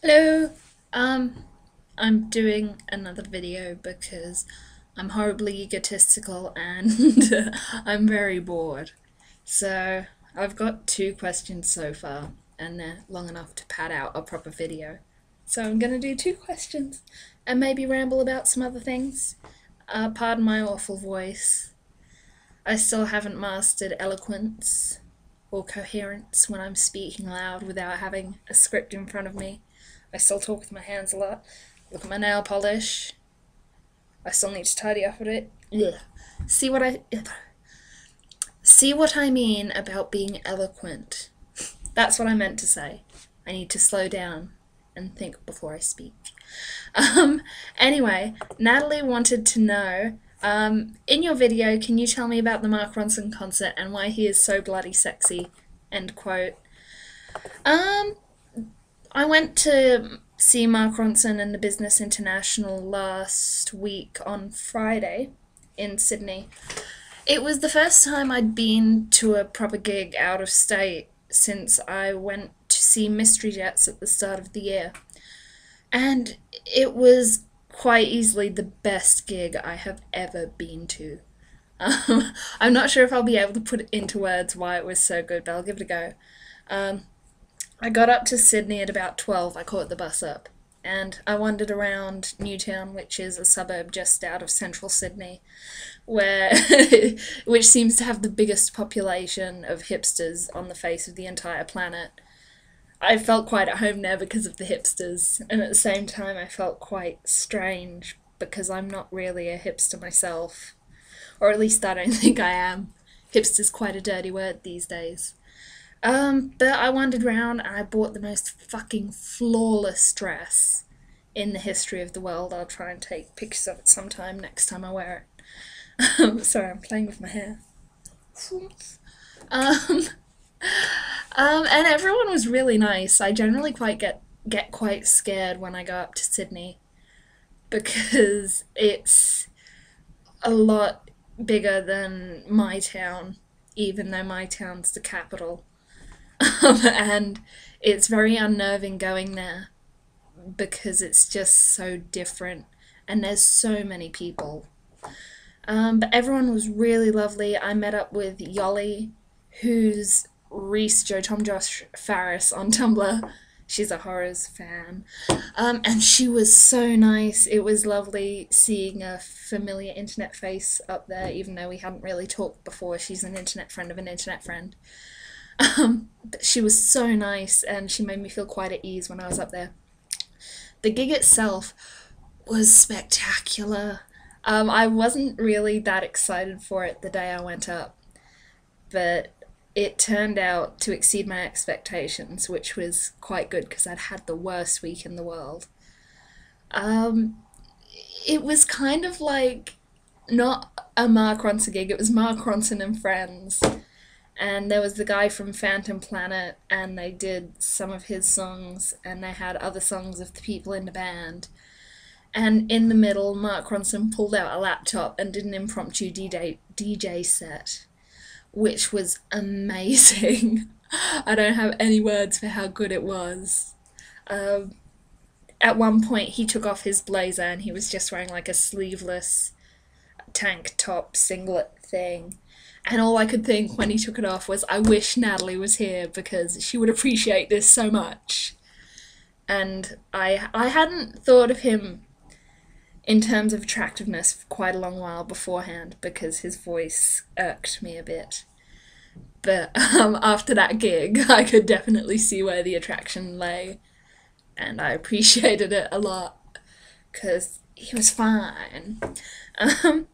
Hello. Um, I'm doing another video because I'm horribly egotistical and I'm very bored. So I've got two questions so far, and they're long enough to pad out a proper video. So I'm gonna do two questions and maybe ramble about some other things. Pardon my awful voice. I still haven't mastered eloquence or coherence when I'm speaking loud without having a script in front of me. I still talk with my hands a lot. Look at my nail polish. I still need to tidy up a bit. Ugh. See what I see what I mean about being eloquent. That's what I meant to say. I need to slow down and think before I speak. Um, anyway, Natalie wanted to know, in your video, can you tell me about the Mark Ronson concert and why he is so bloody sexy? End quote. Um, I went to see Mark Ronson and the Business International last week on Friday in Sydney. It was the first time I'd been to a proper gig out of state since I went to see Mystery Jets at the start of the year. And it was quite easily the best gig I have ever been to. I'm not sure if I'll be able to put it into words why it was so good, but I'll give it a go. Um, I got up to Sydney at about 12. I caught the bus up. And I wandered around Newtown, which is a suburb just out of central Sydney, where which seems to have the biggest population of hipsters on the face of the entire planet. I felt quite at home there because of the hipsters, and at the same time I felt quite strange because I'm not really a hipster myself. Or at least I don't think I am. Hipster's quite a dirty word these days. But I wandered around and I bought the most fucking flawless dress in the history of the world. I'll try and take pictures of it sometime next time I wear it. Sorry, I'm playing with my hair. Um, and everyone was really nice. I generally get quite scared when I go up to Sydney because it's a lot bigger than my town, even though my town's the capital. And it's very unnerving going there because it's just so different and there's so many people. But everyone was really lovely. I met up with Yolly, who's Reese Joe Tom Josh Farris on Tumblr. She's a horrors fan. And she was so nice. It was lovely seeing a familiar internet face up there, even though we hadn't really talked before. She's an internet friend of an internet friend. But she was so nice and she made me feel quite at ease when I was up there. The gig itself was spectacular. I wasn't really that excited for it the day I went up, but it turned out to exceed my expectations, which was quite good because I'd had the worst week in the world. Um, it was kind of like not a Mark Ronson gig, it was Mark Ronson and friends. And there was the guy from Phantom Planet, and they did some of his songs, and they had other songs of the people in the band. And in the middle, Mark Ronson pulled out a laptop and did an impromptu DJ set, which was amazing. I don't have any words for how good it was. Um, at one point, he took off his blazer and he was just wearing like a sleeveless tank top singlet thing. And all I could think when he took it off was, I wish Natalie was here because she would appreciate this so much. And I hadn't thought of him in terms of attractiveness for quite a long while beforehand because his voice irked me a bit. But after that gig, I could definitely see where the attraction lay, and I appreciated it a lot because he was fine. Um,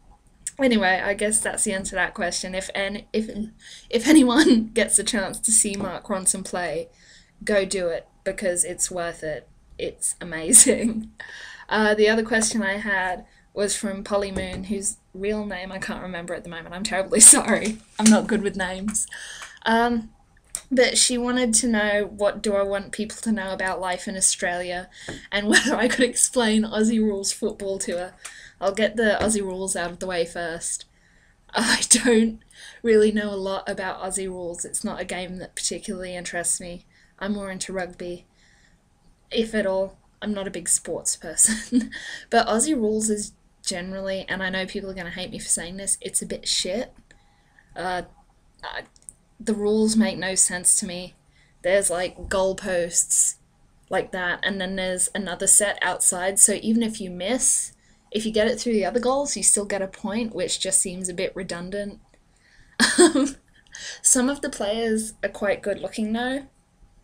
anyway, I guess that's the answer to that question. If anyone gets a chance to see Mark Ronson play, go do it because it's worth it. It's amazing. The other question I had was from Polly Moon, whose real name I can't remember at the moment. I'm terribly sorry. I'm not good with names. Um, but she wanted to know what do I want people to know about life in Australia and whether I could explain Aussie Rules football to her. I'll get the Aussie Rules out of the way first. I don't really know a lot about Aussie Rules. It's not a game that particularly interests me. I'm more into rugby. if at all. I'm not a big sports person. But Aussie rules is generally, and I know people are going to hate me for saying this, it's a bit shit. Uh, the rules make no sense to me. There's like goalposts like that, and then there's another set outside, so even if you miss, if you get it through the other goals, you still get a point, which just seems a bit redundant. Some of the players are quite good looking though,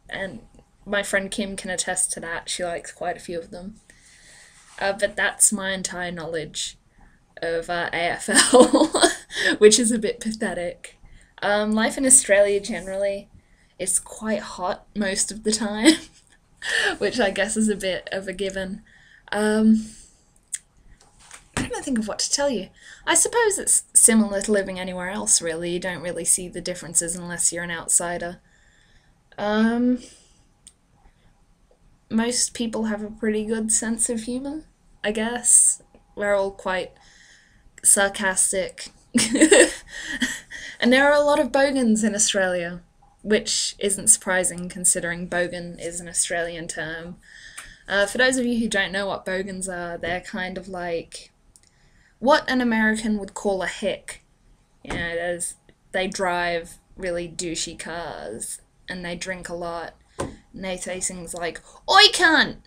and my friend Kim can attest to that. She likes quite a few of them. But that's my entire knowledge of AFL, which is a bit pathetic. Life in Australia generally is quite hot most of the time, which I guess is a bit of a given. Um, I don't think of what to tell you. I suppose it's similar to living anywhere else, really. You don't really see the differences unless you're an outsider. Um, Most people have a pretty good sense of humour, I guess. We're all quite sarcastic. And there are a lot of bogans in Australia, which isn't surprising considering bogan is an Australian term. For those of you who don't know what bogans are, they're kind of like what an American would call a hick. You know, they drive really douchey cars and they drink a lot and they say things like, "Oi cunt!"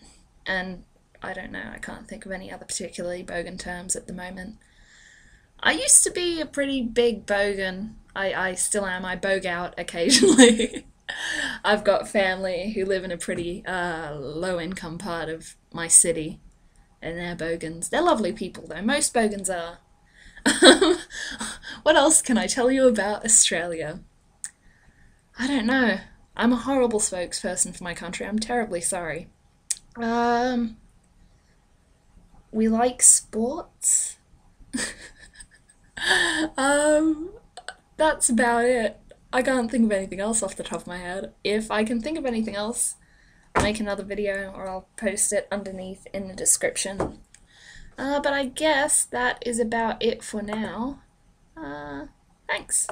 And I don't know, I can't think of any other particularly bogan terms at the moment. I used to be a pretty big bogan. I still am. I bog out occasionally. I've got family who live in a pretty low income part of my city, and they're bogans. They're lovely people, though. Most bogans are. What else can I tell you about Australia? I don't know. I'm a horrible spokesperson for my country. I'm terribly sorry. Um, we like sports. Um, that's about it. I can't think of anything else off the top of my head. If I can think of anything else, I'll make another video or I'll post it underneath in the description. But I guess that is about it for now. Thanks.